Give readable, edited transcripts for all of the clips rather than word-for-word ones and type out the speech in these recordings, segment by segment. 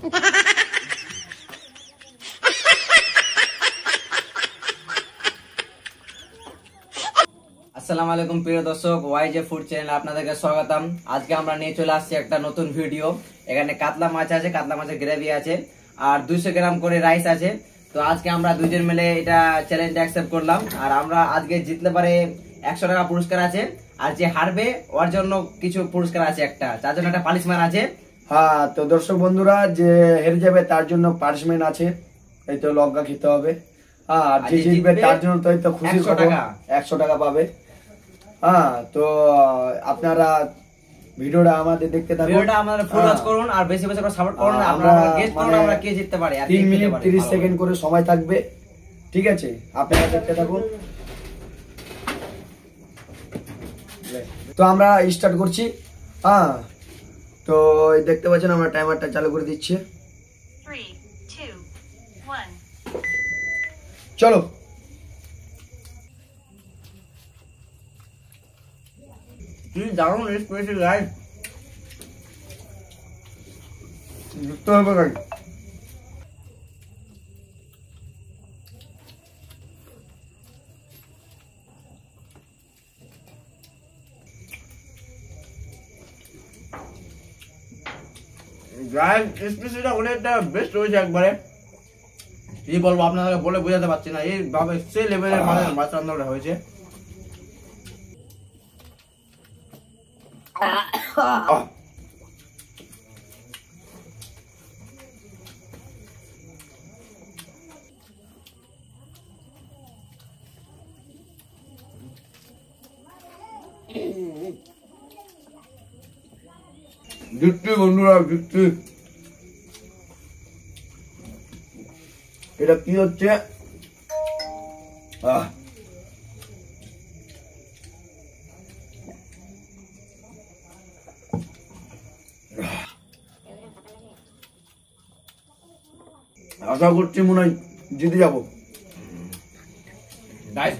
আসসালামু আলাইকুম প্রিয় দর্শক, ওয়াইজে ফুড চ্যানেলে আপনাদেরকে স্বাগতম। আজকে আমরা নিয়ে চলে আসছি একটা নতুন ভিডিও। এখানে কাতলা মাছ আছে, কাতলা মাছের গ্রেভি আছে আর 200 গ্রাম করে রাইস আছে। তো আজকে আমরা দুজন মিলে এটা চ্যালেঞ্জ অ্যাকসেপ্ট করলাম। আর আমরা আজকে জিতলে পারে 100 টাকা পুরস্কার আছে, আর যে হারবে ওর জন্য কিছু পুরস্কার আছে, একটা তার জন্য একটা পানিশমেন্ট আছে। হ্যাঁ, তো দর্শক বন্ধুরা, যে হেরে যাবে তার জন্য পানিশমেন্ট আছে, এই তো লঙ্কা খেতে হবে। আর যে জিতবে তার জন্য তো এই তো খুশি 100 টাকা পাবে। হ্যাঁ, তো আপনারা ভিডিওটা আমাদের দেখতে থাকুন, ভিডিওটা আমাদের ফুল ওয়াচ করুন আর বেশি বেশি করে সাপোর্ট করুন। আপনারা গেস করুন আমরা কে জিততে পারে। 3 মিনিট 30 সেকেন্ড করে সময় থাকবে, ঠিক আছে? আপনারা দেখতে থাকুন। তো আমরা স্টার্ট করছি। হ্যাঁ, তো দেখতে পাচ্ছেন আমরা টাইমারটা চালু করে দিচ্ছি। 3, 2, 1 চলো। দারুণ স্পেশাল গাইস, যুক্ত হবে গাইস। গাইস স্পেশালটা অনেকটা বেস্ট হয়েছে একবারে। কি বলবো আপনাদেরকে বলে বোঝাতে পারছি না, এইভাবে সেই লেভেলের মাছ রান্নাটা হয়েছে। জিতছি বন্ধুরা, জিতছি। এটা কি হচ্ছে? আশা করছি মনে হয় জিতে যাবো। গাইস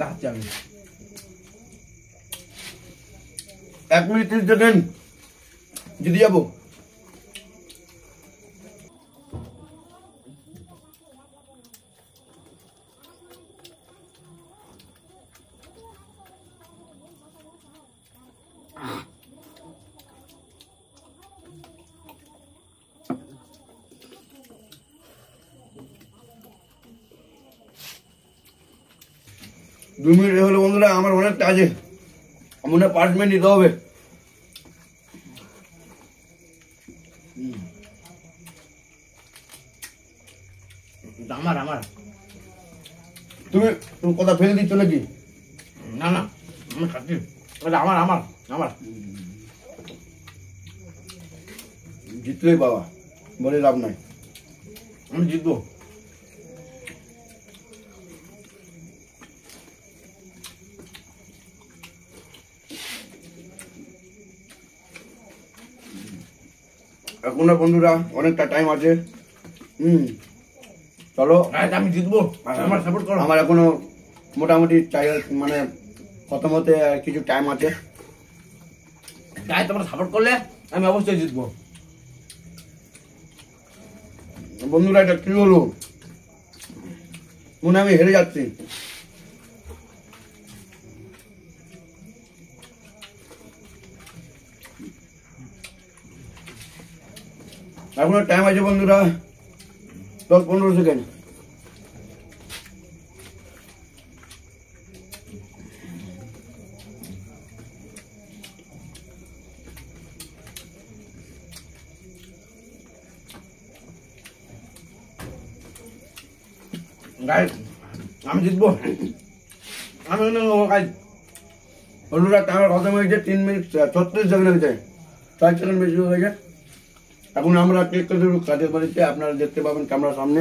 দেখাচ্ছি আমি 1 মিনিট 30 সেকেন্ড, জিতে যাবো। দু মিনিট হলো বন্ধুরা, আমার অনেকটা আছে, মনে হয় 5 মিনিট দিতে হবে। আমার আমার তুমি কথা ফেলে দিচ্ছ নাকি? না না, আমি খাচ্ছি। আমার আমার আমার জিতলেই বাবা, বলে লাভ নাই। আমি জিতবো। এখনো বন্ধুরা অনেকটা টাইম আছে। চলো, আমি জিতবো, আমার সাপোর্ট করো। আমার এখনো মোটামুটি মানে প্রথম হতে কিছু টাইম আছে। গাইস তোমরা সাপোর্ট করলে আমি অবশ্যই জিতবো। বন্ধুরা এটা কি হলো, মনে হয় আমি হেরে যাচ্ছি। এখনো টাইম আছে বন্ধুরা, 10-15 সেকেন্ড। গাইস আমি জিতবো, আমি গাইস। বন্ধুরা টাইমার খতম হয়েছে, 3 মিনিট 36 সেকেন্ড হয়েছে, 5 সেকেন্ড বেশি হয়েছে। এখন আমরা চেক করে দেবো কাজের বাড়িতে, আপনারা দেখতে পাবেন ক্যামেরার সামনে।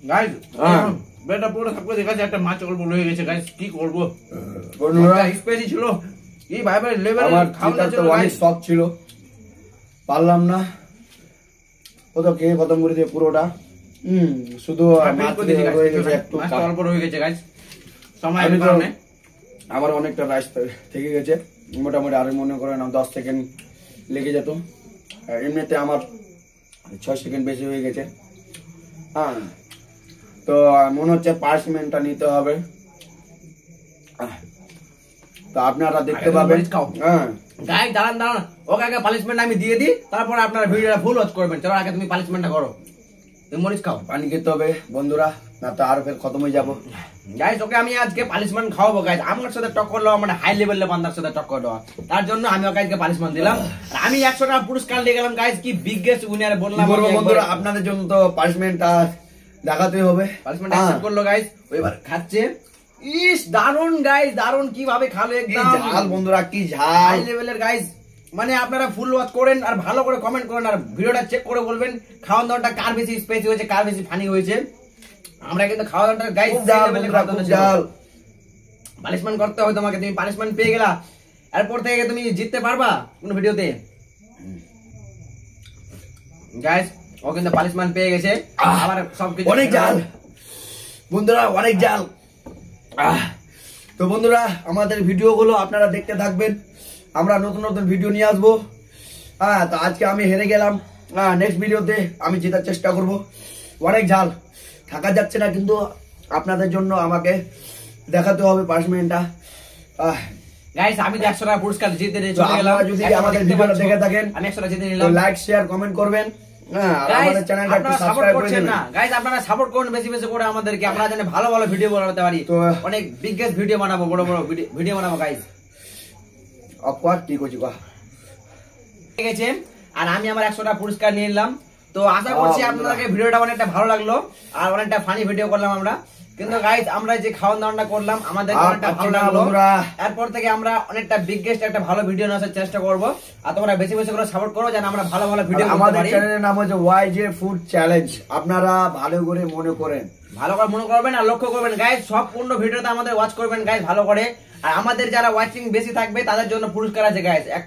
গাইস হ্যাঁ, বেটা পুরো সব কিছু দেখাচ্ছে, একটা মাছ অল্প রয়ে গেছে গাইস, কি করবো? বন্ধুরা স্পেশাল ছিল, এই ভাই ভাই লেভেল আমার খাওয়া তো অনেক শখ ছিল, পারলাম না। ও তো খেয়ে খতম করে দিয়ে পুরোটা। শুধু অল্প রয়ে গেছে গাইস, সময় কারণে আমার অনেকটা রাইস থেকে গেছে, মোটামুটি আরো মনে করেন 10 সেকেন্ড লেগে যেত। এমনিতে আমার 6 সেকেন্ড বেশি হয়ে গেছে। হ্যাঁ, তো মনে হচ্ছে পার্সমেন্টটা নিতে হবে। তো আপনারা দেখতে পাবেন। হ্যাঁ গাইস দাঁড়ান দাঁড়ান, ওকে আগে পানিশমেন্ট আমি দিয়ে দিই, তারপর আপনারা ভিডিওটা ফুল ওয়াচ করবেন। চলো আগে তুমি পানিশমেন্টটা করো। তুমি মরিচ খাও। পানি খেতে হবে বন্ধুরা, না তো আর ফের খতম হয়ে যাবো। গাইস ওকে আমি আজকে পানিশমেন্ট খাওয়াবো। গাইস আমার সাথে টক্কর দেওয়া মানে হাই লেভেলের বান্দার সাথে টক্কর দেওয়া, তার জন্য আমি ওকে আজকে পানিশমেন্ট দিলাম। আর আমি 100 টাকা পুরস্কার নিয়ে গেলাম। গাইস কি বিগেস্ট উইনার বললাম বন্ধুরা, আপনাদের জন্য তো পানিশমেন্টটা দেখাতেই হবে। পানিশমেন্ট অ্যাকসেপ্ট করলো গাইস, এবার খাচ্ছে। ইস দারুন গাইস, দারুন কিভাবে খালো, একদম ঝাল বন্ধুরা, কি ঝাল হাই লেভেলের। গাইস মানে আপনারা ফুল ওয়াচ করেন আর ভালো করে কমেন্ট করেন আর ভিডিওটা চেক করে বলবেন খাওয়ান দাওয়াটা কার বেশি স্পেসি হয়েছে, কার বেশি ফানি হয়েছে। আমরা কিন্তু খাওয়া দাওয়াটা গাইস ঝাল পানিশমেন্ট করতে হয় তোমাকে। তুমি পানিশমেন্ট পেয়ে গেলা, এরপর থেকে তুমি জিততে পারবা কোন ভিডিওতে। গাইস ও কিন্তু পানিশমেন্ট পেয়ে গেছে। আবার সবকিছু অনেক জাল বন্ধুরা, অনেক জাল। তো বন্ধুরা, আমাদের ভিডিওগুলো আপনারা দেখতে থাকবেন, আমরা নতুন নতুন ভিডিও নিয়ে আসবো। হ্যাঁ, তো আজকে আমি হেরে গেলাম। নেক্সট ভিডিওতে আমি জেতার চেষ্টা করব। অনেক ঝাল, থাকা যাচ্ছে না, কিন্তু আপনাদের জন্য আমাকে দেখাতে হবে পার্সমেন্টটা। গাইস আমি 100 টাকা পুরস্কার জিতে নিয়ে চলে গেলাম। যদি আমাদের ভিডিওটা দেখে থাকেন, আমি 100 টাকা জিতে তো নিলাম। লাইক শেয়ার কমেন্ট করবেন। হ্যাঁ, আর আমাদের চ্যানেলটা একটু সাপোর্ট সাবস্ক্রাইব করে করছেন দেবেন। না গাইস, আপনারা সাপোর্ট করুন বেশি বেশি করে আমাদেরকে, আমরা যেন ভালো ভালো ভিডিও বানাতে পারি, তো অনেক বিগেস্ট ভিডিও বানাবো, বড় বড় ভিডিও বানাবো গাইস। অপওয়ার্ড কি করছি গা ঠিক আছে, আর আমি আমার 100 টাকা পুরস্কার নিয়ে নিলাম। তো আশা করছি আপনাদেরকে ভিডিওটা অনেকটা ভালো লাগলো আর অনেকটা ফানি ভিডিও করলাম আমরা। কিন্তু গাইস আমরা যে খাওয়ান দাওয়াটা করলাম আমাদের অনেকটা ভালো লাগলো। এরপর থেকে আমরা অনেকটা বিগেস্ট একটা ভালো ভিডিও নেওয়ার চেষ্টা করব। আর তোমরা বেশি বেশি করে সাপোর্ট করো যেন আমরা ভালো ভালো ভিডিও করতে আমাদের পারি। চ্যানেলের নাম হচ্ছে ওয়াইজে ফুড চ্যালেঞ্জ, আপনারা ভালো করে মনে করেন, ভালো করে মনে করবেন আর লক্ষ্য করবেন গাইস, সব পূর্ণ ভিডিওতে আমাদের ওয়াচ করবেন গাইস ভালো করে। আর আমাদের যারা ওয়াচিং বেশি থাকবে তাদের জন্য পুরস্কার আছে গাইস। একটা